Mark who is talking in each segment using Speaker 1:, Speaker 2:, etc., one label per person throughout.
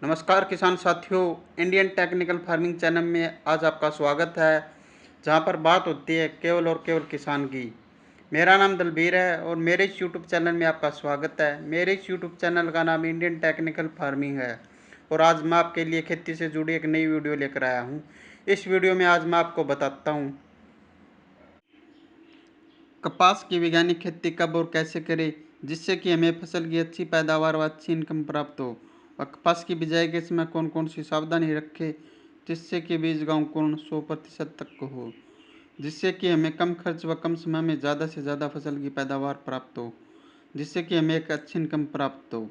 Speaker 1: नमस्कार किसान साथियों, इंडियन टेक्निकल फार्मिंग चैनल में आज आपका स्वागत है। जहां पर बात होती है केवल और केवल किसान की। मेरा नाम दलबीर है और मेरे इस यूट्यूब चैनल में आपका स्वागत है। मेरे इस यूट्यूब चैनल का नाम इंडियन टेक्निकल फार्मिंग है और आज मैं आपके लिए खेती से जुड़ी एक नई वीडियो लेकर आया हूं। इस वीडियो में आज मैं आपको बताता हूं कपास की वैज्ञानिक खेती कब और कैसे करें, जिससे कि हमें फसल की अच्छी पैदावार व अच्छी इनकम प्राप्त हो। और कपास की बिजाई के समय कौन कौन सी सावधानी रखें, जिससे कि बीज का अंकुरण 100% तक हो, जिससे कि हमें कम खर्च व कम समय में ज़्यादा से ज़्यादा फसल की पैदावार प्राप्त हो, जिससे कि हमें एक अच्छी इनकम प्राप्त हो।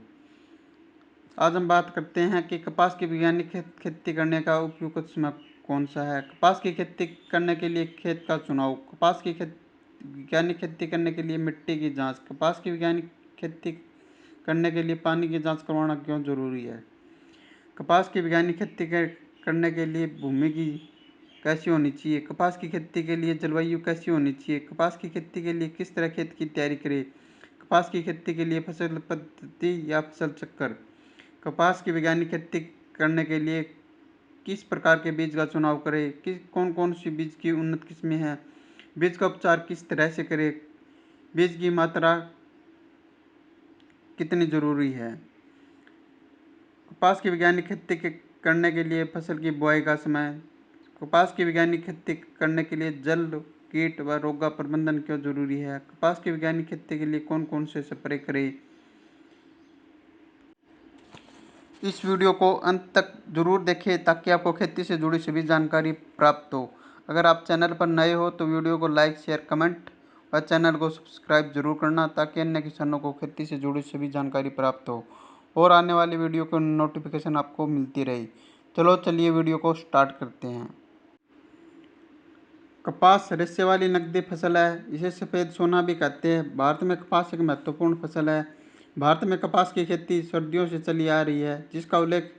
Speaker 1: आज हम बात करते हैं कि कपास की वैज्ञानिक खेती करने का उपयुक्त समय कौन सा है। कपास की खेती करने के लिए खेत का चुनाव। कपास की वैज्ञानिक खेती करने के लिए मिट्टी की जांच। कपास की वैज्ञानिक खेती करने के लिए पानी की जांच करवाना क्यों जरूरी है। कपास की वैज्ञानिक खेती करने के लिए भूमि की कैसी होनी चाहिए। कपास की खेती के लिए जलवायु कैसी होनी चाहिए। कपास की खेती के लिए किस तरह खेत की तैयारी करें। कपास की खेती के लिए फसल पद्धति या फसल चक्कर। कपास की वैज्ञानिक खेती करने के लिए किस प्रकार के बीज का चुनाव करें। किस कौन कौन सी बीज की उन्नत किस्में हैं। बीज का उपचार किस तरह से करें। बीज की मात्रा कितनी ज़रूरी है। कपास की वैज्ञानिक खेती करने के लिए फसल की बुआई का समय। कपास की वैज्ञानिक खेती करने के लिए जल, कीट व रोग का प्रबंधन क्यों जरूरी है। कपास की वैज्ञानिक खेती के लिए कौन कौन से स्प्रे करें। इस वीडियो को अंत तक जरूर देखें ताकि आपको खेती से जुड़ी सभी जानकारी प्राप्त हो। अगर आप चैनल पर नए हो तो वीडियो को लाइक, शेयर, कमेंट और चैनल को सब्सक्राइब जरूर करना ताकि अन्य किसानों को खेती से जुड़ी सभी जानकारी प्राप्त हो और आने वाली वीडियो की नोटिफिकेशन आपको मिलती रहे। चलिए वीडियो को स्टार्ट करते हैं। कपास रेशे वाली नकदी फसल है। इसे सफ़ेद सोना भी कहते हैं। भारत में कपास एक महत्वपूर्ण फसल है। भारत में कपास की खेती सर्दियों से चली आ रही है, जिसका उल्लेख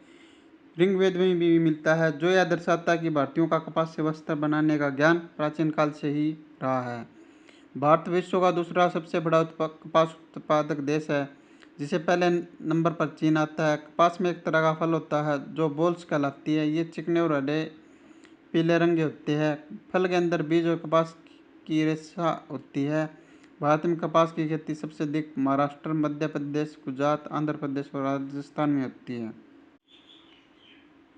Speaker 1: ऋग्वेद में भी मिलता है, जो यह दर्शाता है कि भारतीयों का कपास से वस्त्र बनाने का ज्ञान प्राचीन काल से ही रहा है। भारत विश्व का दूसरा सबसे बड़ा कपास उत्पादक देश है, जिसे पहले नंबर पर चीन आता है। कपास में एक तरह का फल होता है जो बोल्स कहलाती है। ये चिकने और हरे पीले रंग के होते हैं। फल के अंदर बीज और कपास की रेशा होती है। भारत में कपास की खेती सबसे अधिक महाराष्ट्र, मध्य प्रदेश, गुजरात, आंध्र प्रदेश और राजस्थान में होती है।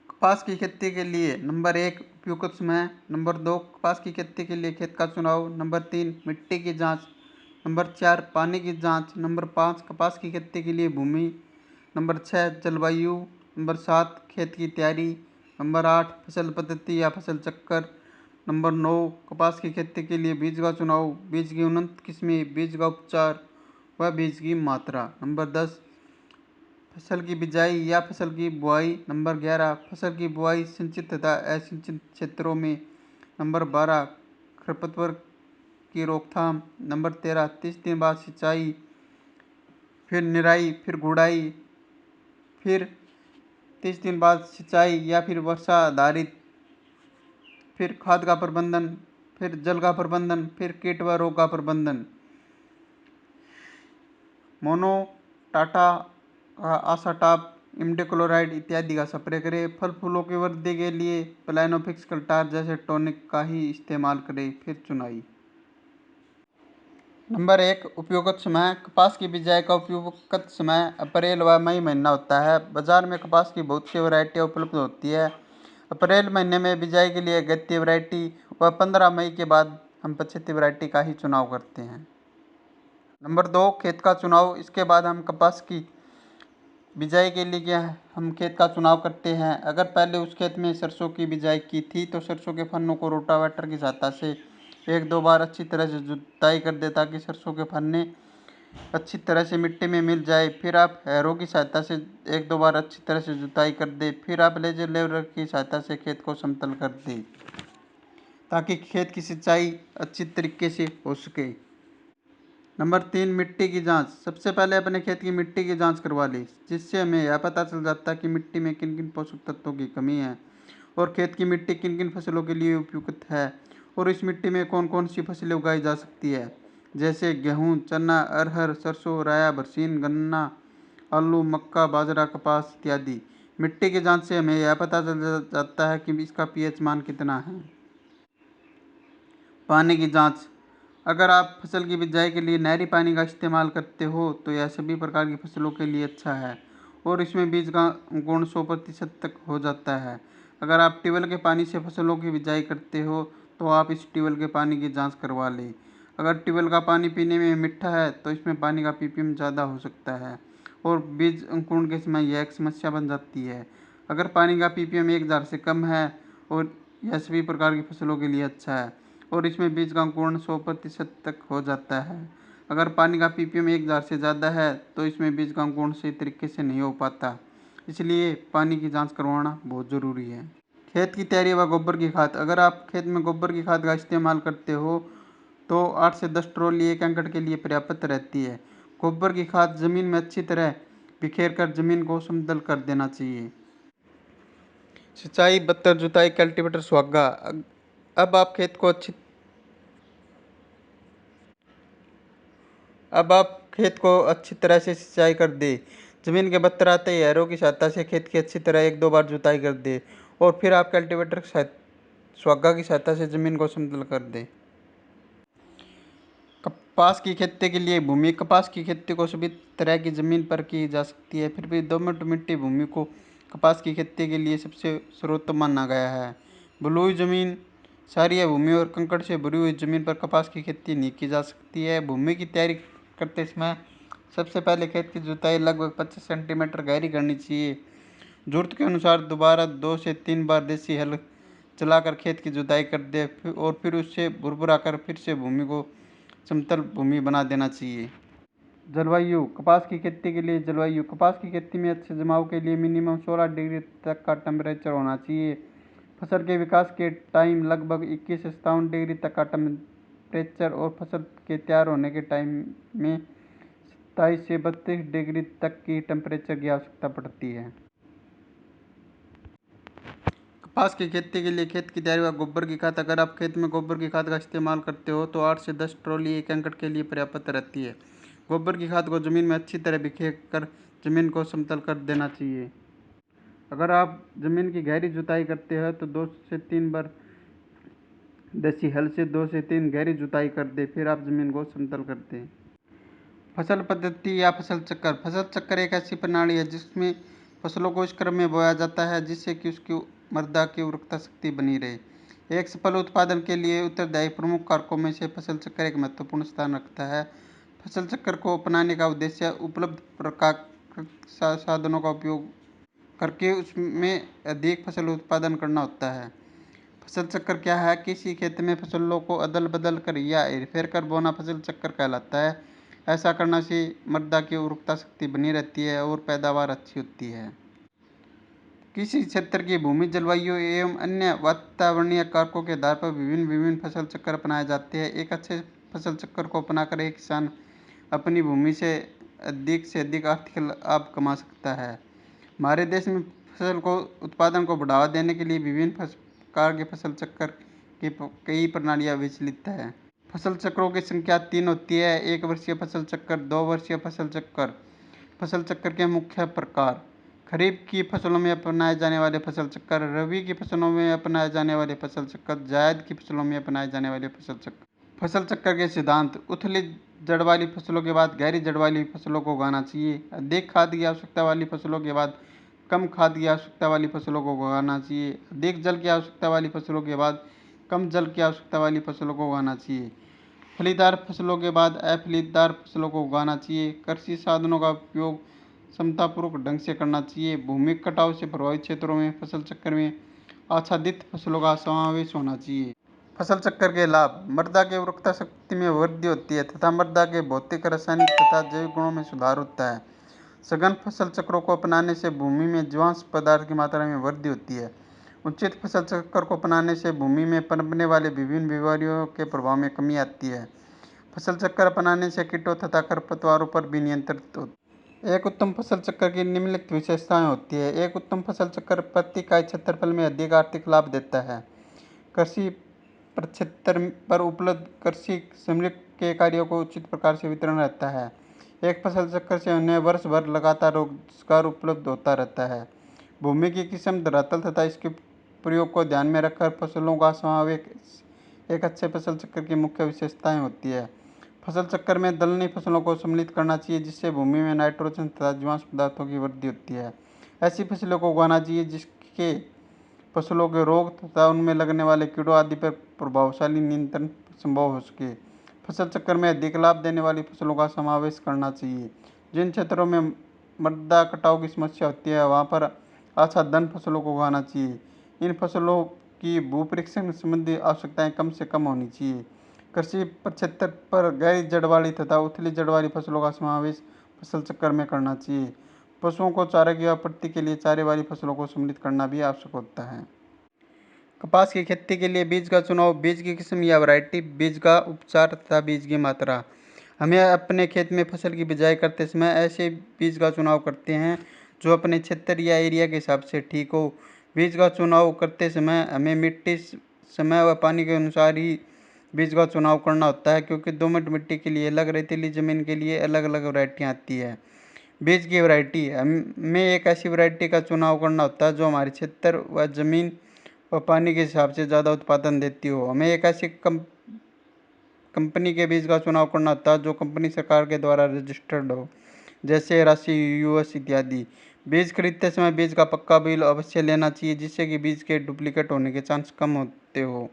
Speaker 1: कपास की खेती के लिए नंबर 1 उपयुक्त समय। नंबर 2 कपास की खेती के लिए खेत का चुनाव। नंबर 3 मिट्टी की जांच। नंबर 4 पानी की जांच। नंबर 5 कपास की खेती के लिए भूमि। नंबर 6 जलवायु। नंबर 7 खेत की तैयारी। नंबर 8 फसल पद्धति या फसल चक्कर। नंबर 9 कपास की खेती के लिए बीज का चुनाव, बीज की उन्नत किस्में, बीज का उपचार व बीज की मात्रा। नंबर 10 फसल की बिजाई या फसल की बुआई। नंबर 11 फसल की बुआई सिंचित तथा असिंचित क्षेत्रों में। नंबर 12 खरपतवार की रोकथाम। नंबर 13 30 दिन बाद सिंचाई, फिर निराई, फिर गुड़ाई, फिर 30 दिन बाद सिंचाई या फिर वर्षा आधारित, फिर खाद का प्रबंधन, फिर जल का प्रबंधन, फिर कीट व रोग का प्रबंधन। मोनो टाटा आसाटाप, इमिडाक्लोप्रिड इत्यादि का स्प्रे करें। फल फूलों की वृद्धि के लिए प्लानोफिक्स कल्टार जैसे टॉनिक का ही इस्तेमाल करें। फिर चुनाई। नंबर 1 उपयुक्त समय। कपास की बिजाई का उपयुक्त समय अप्रैल व मई महीना होता है। बाजार में कपास की बहुत सी वैरायटियाँ उपलब्ध होती है। अप्रैल महीने में बिजाई के लिए अगत्य वैरायटी व 15 मई के बाद हम पछेती वैरायटी का ही चुनाव करते हैं। नंबर 2 खेत का चुनाव। इसके बाद हम कपास की बिजाई के लिए हम खेत का चुनाव करते हैं। अगर पहले उस खेत में सरसों की बिजाई की थी तो सरसों के फन्नों को रोटावेटर की सहायता से 1-2 बार अच्छी तरह से जुताई कर दे ताकि सरसों के फन्ने अच्छी तरह से मिट्टी में मिल जाए। फिर आप हैरो की सहायता से 1-2 बार अच्छी तरह से जुताई कर दे। फिर आप लेजर लेवलर की सहायता से खेत को समतल कर दें ताकि खेत की सिंचाई अच्छी तरीके से हो सके। नंबर 3 मिट्टी की जांच। सबसे पहले अपने खेत की मिट्टी की जांच करवा ली, जिससे हमें यह पता चल जाता है कि मिट्टी में किन किन पोषक तत्वों की कमी है और खेत की मिट्टी किन किन फसलों के लिए उपयुक्त है और इस मिट्टी में कौन कौन सी फसलें उगाई जा सकती है, जैसे गेहूँ, चना, अरहर, सरसों, राया, बरसीन, गन्ना, आलू, मक्का, बाजरा, कपास इत्यादि। मिट्टी की जांच से हमें यह पता चल जाता है कि इसका पीएच मान कितना है। पानी की जांच। अगर आप फसल की बिजाई के लिए नहरी पानी का इस्तेमाल करते हो तो यह सभी प्रकार की फसलों के लिए अच्छा है और इसमें बीज का गुण 100% तक हो जाता है। अगर आप ट्यूबवेल के पानी से फसलों की बिजाई करते हो तो आप इस ट्यूबवेल के पानी की जांच करवा लें। अगर ट्यूबवेल का पानी पीने में मीठा है तो इसमें पानी का पीपीएम ज़्यादा हो सकता है और बीज अंकुरण के समय यह एक समस्या बन जाती है। अगर पानी का पीपीएम 1000 से कम है और यह सभी प्रकार की फसलों के लिए अच्छा है और इसमें बीज का अंकुरण 100% तक हो जाता है। अगर पानी का पीपीएम 1000 से ज़्यादा है तो इसमें बीज का अंकुरण सही तरीके से नहीं हो पाता, इसलिए पानी की जांच करवाना बहुत ज़रूरी है। खेत की तैयारी व गोबर की खाद। अगर आप खेत में गोबर की खाद का इस्तेमाल करते हो तो 8 से 10 ट्रॉली 1 एकड़ के लिए पर्याप्त रहती है। गोबर की खाद जमीन में अच्छी तरह बिखेर कर जमीन को समतल कर देना चाहिए। सिंचाई, बत्तर, जुताई, कल्टीवेटर, सुहागा। अब आप खेत को अच्छी अब आप खेत को अच्छी तरह से सिंचाई कर दे। जमीन के बत्तर आते ही हैरों की सहायता से खेत की अच्छी तरह 1-2 बार जुताई कर दे और फिर आप कल्टीवेटर सुहागा की सहायता से जमीन को समतल कर दे। कपास की खेती के लिए भूमि। कपास की खेती को सभी तरह की जमीन पर की जा सकती है, फिर भी दोमट मिट्टी भूमि को कपास की खेती के लिए सबसे सर्वोत्तम माना गया है। बलुई जमीन, क्षारीय भूमि और कंकड़ से भरी हुई जमीन पर कपास की खेती नहीं की जा सकती है। भूमि की तैयारी करते समय सबसे पहले खेत की जुताई लगभग 25 सेंटीमीटर गहरी करनी चाहिए। जरूरत के अनुसार दोबारा 2 से 3 बार देसी हल चलाकर खेत की जुताई कर दे और फिर उससे भुरभुरा कर फिर से भूमि को समतल भूमि बना देना चाहिए। जलवायु। कपास की खेती के लिए जलवायु। कपास की खेती में अच्छे जमाव के लिए मिनिमम 16 डिग्री तक का टेम्परेचर होना चाहिए। फसल के विकास के टाइम लगभग 21 से 57 डिग्री तक का टेम्परेचर और फसल के तैयार होने के टाइम में 27 से 32 डिग्री तक की टेम्परेचर की आवश्यकता पड़ती है। कपास की खेती के लिए खेत की तैयारी व गोबर की खाद। अगर आप खेत में गोबर की खाद का इस्तेमाल करते हो तो 8 से 10 ट्रॉली 1 एकड़ के लिए पर्याप्त रहती है। गोबर की खाद को जमीन में अच्छी तरह बिखेर कर जमीन को समतल कर देना चाहिए। अगर आप जमीन की गहरी जुताई करते हैं तो 2 से 3 बार देसी हल से 2 से 3 गहरी जुताई कर दे, फिर आप जमीन को समतल कर दें। फसल पद्धति या फसल चक्कर। फसल चक्कर एक ऐसी प्रणाली है जिसमें फसलों को इस क्रम में बोया जाता है जिससे कि उसकी मृदा की उर्वरकता शक्ति बनी रहे। एक सफल उत्पादन के लिए उत्तरदायी प्रमुख कारकों में से फसल चक्कर एक महत्वपूर्ण स्थान रखता है। फसल चक्कर को अपनाने का उद्देश्य उपलब्ध प्राकृतिक साधनों का उपयोग करके उसमें अधिक फसल उत्पादन करना होता है। फसल चक्कर क्या है? किसी खेत में फसलों को अदल बदल कर या हेरफेर कर बोना फसल चक्कर कहलाता है। ऐसा करने से मृदा की उर्वरकता शक्ति बनी रहती है और पैदावार अच्छी होती है। किसी क्षेत्र की भूमि, जलवायु एवं अन्य वातावरणीय कारकों के आधार पर विभिन्न फसल चक्र अपनाए जाते हैं। एक अच्छे फसल चक्र को अपनाकर एक किसान अपनी भूमि से अधिक आर्थिक लाभ कमा सकता है। हमारे देश में फसल को उत्पादन को बढ़ावा देने के लिए विभिन्न प्रकार के फसल चक्र की कई प्रणालियाँ विचलित है। फसल चक्रों की संख्या 3 होती है: 1 वर्षीय फसल चक्र, 2 वर्षीय फसल चक्र। फसल चक्र के मुख्य प्रकार: खरीफ की फसलों में अपनाए जाने वाले फसल चक्र, रबी की फसलों में अपनाए जाने वाले फसल चक्र, जायद की फसलों में अपनाए जाने वाले फसल चक्र। फसल चक्र के सिद्धांत: उथली जड़ वाली फसलों के बाद गहरी जड़ वाली फसलों को उगाना चाहिए। अधिक खाद की आवश्यकता वाली फसलों के बाद कम खाद की आवश्यकता वाली फसलों को उगाना चाहिए। अधिक जल की आवश्यकता वाली फसलों के बाद कम जल की आवश्यकता वाली फसलों को उगाना चाहिए। फलीदार फसलों के बाद अफलीदार फसलों को उगाना चाहिए। कृषि साधनों का उपयोग समतापूर्वक ढंग से करना चाहिए। भूमि कटाव से प्रभावित क्षेत्रों में फसल चक्र में आच्छादित फसलों का समावेश होना चाहिए। फसल चक्र के लाभ: मृदा की उर्वरकता शक्ति में वृद्धि होती है तथा मृदा के भौतिक, रासायनिक तथा जैविक गुणों में सुधार होता है। सघन फसल चक्रों को अपनाने से भूमि में जीवांश पदार्थ की मात्रा में वृद्धि होती है। उचित फसल चक्र को अपनाने से भूमि में पनपने वाले विभिन्न बीमारियों के प्रभाव में कमी आती है। फसल चक्र अपनाने से कीटों तथा खरपतवारों पर भी नियंत्रित होता है। एक उत्तम फसल चक्र की निम्नलिखित विशेषताएं होती है। एक उत्तम फसल चक्र प्रति इकाई क्षेत्रफल में अधिक आर्थिक लाभ देता है। कृषि प्रक्षेत्र पर उपलब्ध कृषि श्रमिक के कार्यों को उचित प्रकार से वितरण रहता है। एक फसल चक्र से उन्हें वर्ष भर लगातार रोजगार उपलब्ध होता रहता है। भूमि की किस्म, धरातल तथा इसके प्रयोग को ध्यान में रखकर फसलों का समावेश एक अच्छे फसल चक्र की मुख्य विशेषताएं होती है। फसल चक्र में दलहनी फसलों को सम्मिलित करना चाहिए, जिससे भूमि में नाइट्रोजन तथा जीवाश्म पदार्थों की वृद्धि होती है। ऐसी फसलों को उगाना चाहिए जिसके फसलों के रोग तथा उनमें लगने वाले कीड़ों आदि पर प्रभावशाली नियंत्रण संभव हो सके। फसल चक्र में अधिक लाभ देने वाली फसलों का समावेश करना चाहिए। जिन क्षेत्रों में मृदा कटाव की समस्या होती है वहाँ पर आच्छादन फसलों को उगाना चाहिए। इन फसलों की भूपरीक्षण संबंधी आवश्यकताएं कम से कम होनी चाहिए। कृषि प्रक्षेत्र पर गहरी जड़ वाली तथा उथली जड़ वाली फसलों का समावेश फसल चक्र में करना चाहिए। पशुओं को चारे की आपूर्ति के लिए चारे वाली फसलों को सम्मिलित करना भी आवश्यक होता है। कपास की खेती के लिए बीज का चुनाव, बीज की किस्म या वैरायटी, बीज का उपचार तथा बीज की मात्रा। हमें अपने खेत में फसल की बिजाई करते समय ऐसे बीज का चुनाव करते हैं जो अपने क्षेत्र या एरिया के हिसाब से ठीक हो। बीज का चुनाव करते समय हमें मिट्टी, समय व पानी के अनुसार ही बीज का चुनाव करना होता है, क्योंकि दोमट मिट्टी के लिए अलग, रेतीली ज़मीन के लिए अलग अलग वैरायटियाँ आती है। बीज की वैरायटी, हमें एक ऐसी वैरायटी का चुनाव करना होता है जो हमारे क्षेत्र व ज़मीन व पानी के हिसाब से ज़्यादा उत्पादन देती हो। हमें एक ऐसी कंपनी के बीज का चुनाव करना होता है जो कंपनी सरकार के द्वारा रजिस्टर्ड हो, जैसे राशि, यूएस इत्यादि। बीज खरीदते समय बीज का पक्का बिल अवश्य लेना चाहिए, जिससे कि बीज के डुप्लीकेट होने के चांस कम होते हो।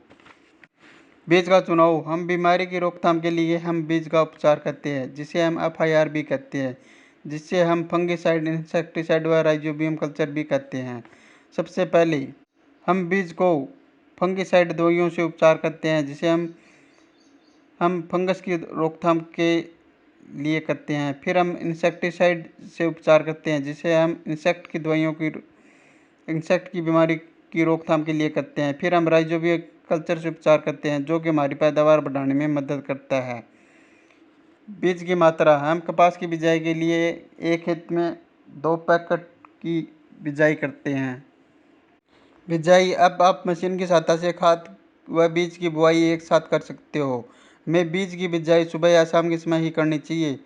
Speaker 1: बीज का चुनाव, हम बीमारी की रोकथाम के लिए हम बीज का उपचार करते हैं, जिसे हम FIR भी कहते हैं, जिससे हम फंगिसाइड, इंसेक्टिसाइड व राइजोबियम कल्चर भी कहते हैं। सबसे पहले हम बीज को फंगिसाइड दवाइयों से उपचार करते हैं, जिसे हम फंगस की रोकथाम के लिए करते हैं। फिर हम इंसेक्टिसाइड से उपचार करते हैं, जिसे हम इंसेक्ट की बीमारी की रोकथाम के लिए करते हैं। फिर हम राइजोबियम कल्चर से उपचार करते हैं, जो कि हमारी पैदावार बढ़ाने में मदद करता है। बीज की मात्रा, हम कपास की बिजाई के लिए एक खेत में 2 पैकेट की बिजाई करते हैं। बिजाई, अब आप मशीन की सहायता से खाद व बीज की बुआई एक साथ कर सकते हो। हमें बीज की बिजाई सुबह या शाम के समय ही करनी चाहिए।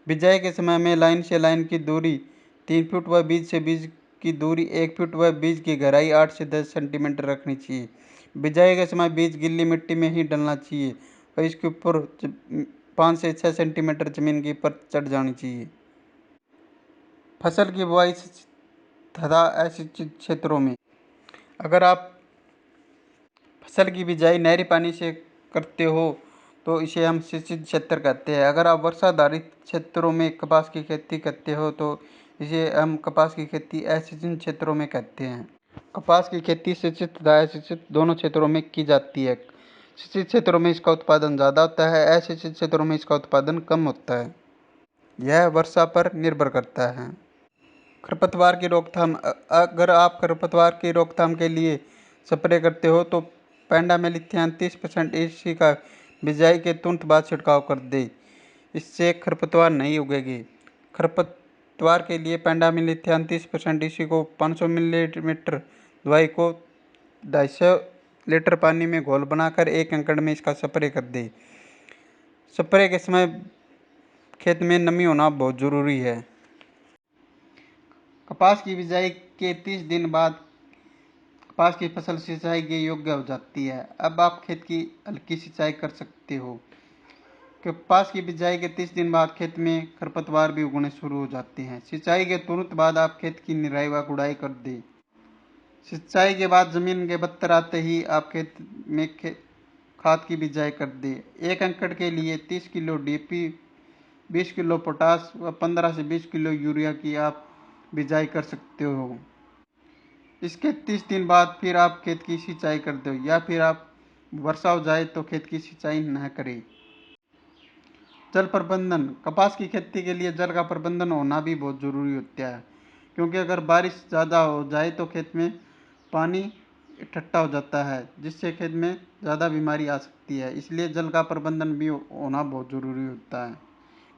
Speaker 1: बिजाई के समय में लाइन से लाइन की दूरी 3 फुट व बीज से बीज की दूरी 1 फुट व बीज की गहराई 8 से 10 सेंटीमीटर रखनी चाहिए। बिजाई के समय बीज गिल्ली मिट्टी में ही डलना चाहिए और इसके ऊपर 5 से 6 सेंटीमीटर जमीन की परत चढ़ जानी चाहिए। फसल की बुआई तथा असिंचित क्षेत्रों में, अगर आप फसल की बिजाई नहरी पानी से करते हो तो इसे हम सिंचित क्षेत्र कहते हैं। अगर आप वर्षाधारित क्षेत्रों में कपास की खेती करते हो तो इसे हम कपास की खेती असिंचित क्षेत्रों में कहते हैं। कपास की खेती सिंचित तथा असिंचित दोनों क्षेत्रों में की जाती है। सिंचित क्षेत्रों में इसका उत्पादन ज़्यादा होता है, असिंचित क्षेत्रों में इसका उत्पादन कम होता है। यह वर्षा पर निर्भर करता है। खरपतवार की रोकथाम, अगर आप खरपतवार की रोकथाम के लिए स्प्रे करते हो तो पेंडामेलिथियान 30% EC का बिजाई के तुरंत बाद छिड़काव कर दे। इससे खरपतवार नहीं उगेगी। खरपतवार के लिए पेंडामेलिथियान 30% EC को 500 मिलीलीटर दवाई को 250 लीटर पानी में घोल बनाकर 1 एकड़ में इसका स्प्रे कर दे। स्प्रे के समय खेत में नमी होना बहुत ज़रूरी है। कपास की बिजाई के 30 दिन बाद कपास की फसल सिंचाई के योग्य हो जाती है। अब आप खेत की हल्की सिंचाई कर सकते हो। कपास की बिजाई के 30 दिन बाद खेत में खरपतवार भी उगने शुरू हो जाते हैं। सिंचाई के तुरंत बाद आप खेत की निराई व गुड़ाई कर दें। सिंचाई के बाद जमीन के बत्तर आते ही आप खेत में खाद की बिजाई कर दें। 1 एकड़ के लिए 30 किलो DAP, 20 किलो पोटास व 15 से 20 किलो यूरिया की आप बिजाई कर सकते हो। इसके 30 दिन बाद फिर आप खेत की सिंचाई कर दो, या फिर आप वर्षा हो जाए तो खेत की सिंचाई न करें। जल प्रबंधन, कपास की खेती के लिए जल का प्रबंधन होना भी बहुत ज़रूरी होता है, क्योंकि अगर बारिश ज़्यादा हो जाए तो खेत में पानी इकट्ठा हो जाता है, जिससे खेत में ज़्यादा बीमारी आ सकती है। इसलिए जल का प्रबंधन भी होना बहुत ज़रूरी होता है,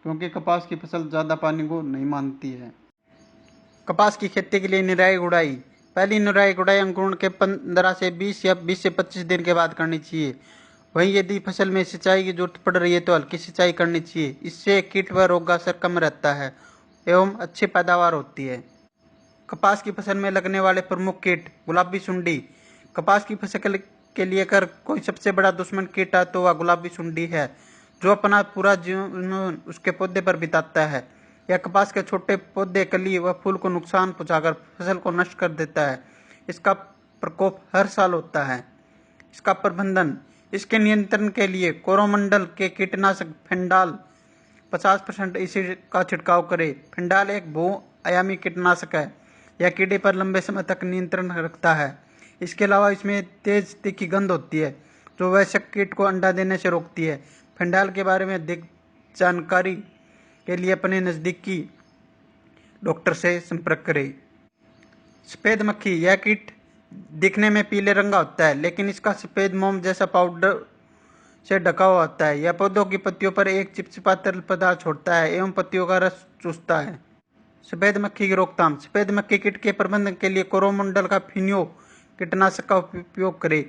Speaker 1: क्योंकि कपास की फसल ज़्यादा पानी को नहीं मानती है। कपास की खेती के लिए निराई गुड़ाई, पहली निराई गुड़ाई अंकुरण के 15 से 20 या 20 से 25 दिन के बाद करनी चाहिए। वहीं यदि फसल में सिंचाई की जरूरत पड़ रही है तो हल्की सिंचाई करनी चाहिए। इससे कीट व रोग का असर कम रहता है एवं अच्छी पैदावार होती है। कपास की फसल में लगने वाले प्रमुख कीट। गुलाबी सुंडी। कपास की फसल के लिए अगर कोई सबसे बड़ा दुश्मन कीट है तो वह गुलाबी सुंडी है, जो अपना पूरा जीवन उसके पौधे पर बिताता है। यह कपास के छोटे पौधे, कली व फूल को नुकसान पहुंचाकर फसल को नष्ट कर देता है। इसका प्रकोप हर साल होता है। इसका प्रबंधन। इसके नियंत्रण के लिए कोरोमंडल के कीटनाशक फेंडाल 50% इसी का छिड़काव करें। फेंडाल एक बहुआयामी कीटनाशक है। यह कीड़े पर लंबे समय तक नियंत्रण रखता है। इसके अलावा इसमें तेज तीखी गंध होती है, जो वयस्क कीट को अंडा देने से रोकती है। फेंडाल के बारे में अधिक जानकारी के लिए अपने नज़दीकी डॉक्टर से संपर्क करें। सफ़ेद मक्खी। यह कीट दिखने में पीले रंग का होता है, लेकिन इसका सफ़ेद मोम जैसा पाउडर से ढका हुआ होता है। यह पौधों की पत्तियों पर एक चिपचिपा तरल पदार्थ छोड़ता है एवं पत्तियों का रस चूसता है। सफ़ेद मक्खी की रोकथाम। सफ़ेद मक्खी कीट के प्रबंधन के लिए कोरोमंडल का फिनियो कीटनाशक का उपयोग करें।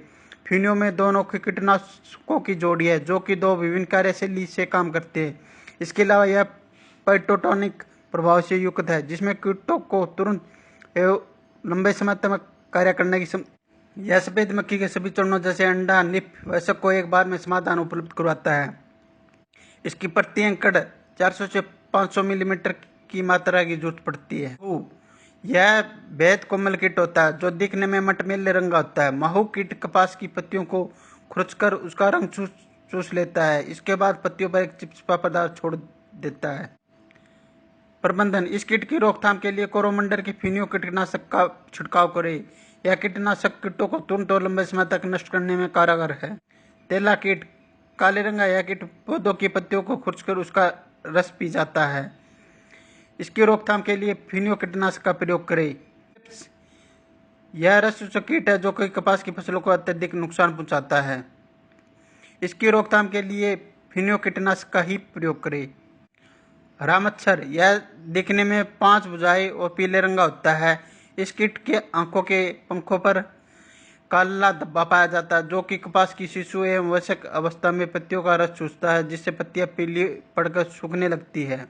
Speaker 1: फिनियो में दो अनोखे कीटनाशकों की जोड़ी है, जो कि दो विभिन्न कार्यशैली से काम करते हैं। इसके अलावा यह पाइटोटॉनिक प्रभाव से युक्त है, जिसमें कीटों को तुरंत एवं लंबे समय तक कार्य करने की यह सफ़ेद मक्खी के सभी चरणों जैसे अंडा, निप, वयस्क को एक बार में समाधान उपलब्ध करवाता है। इसकी प्रति एकड़ 400 से 500 मिलीमीटर की मात्रा की जरूरत पड़ती है। यह बेहद कोमल कीट होता है, जो दिखने में मटमैले रंग का होता है। महू कीट कपास की पत्तियों को खुरचकर उसका रंग चूस लेता है। इसके बाद पत्तियों पर एक चिपचिपा पदार्थ छोड़ देता है। प्रबंधन। इस कीट की रोकथाम के लिए कोरोमंडल की फिनियो कीटनाशक का छिड़काव करें। यह कीटनाशक कीटों को तुरंत और लंबे समय तक नष्ट करने में कारगर है। तेला कीट। काले रंग का यह कीट पौधों की पत्तियों को खुरचकर उसका रस पी जाता है। इसकी रोकथाम के लिए फिनियो कीटनाशक का प्रयोग करें। यह रस चूसक कीट है, जो कि कपास की फसलों को अत्यधिक नुकसान पहुंचाता है। इसकी रोकथाम के लिए फिनियो कीटनाशक का ही प्रयोग करें। हरा मच्छर। यह दिखने में 5 भुजाएं और पीले रंग का होता है। इस कीट के आंखों के पंखों पर काला धब्बा पाया जाता है, जो कि कपास की शिशु एवं वयस्क अवस्था में पत्तियों का रस चूसता है, जिससे पत्तियां पीली पड़कर सूखने लगती है।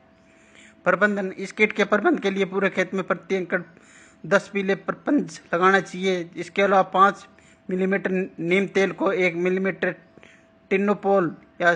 Speaker 1: प्रबंधन। इस कीट के प्रबंधन के लिए पूरे खेत में प्रति एकड़ 10 पीले प्रपंच लगाना चाहिए। इसके अलावा 5 मिलीमीटर नीम तेल को 1 मिलीमीटर टिनोपोल या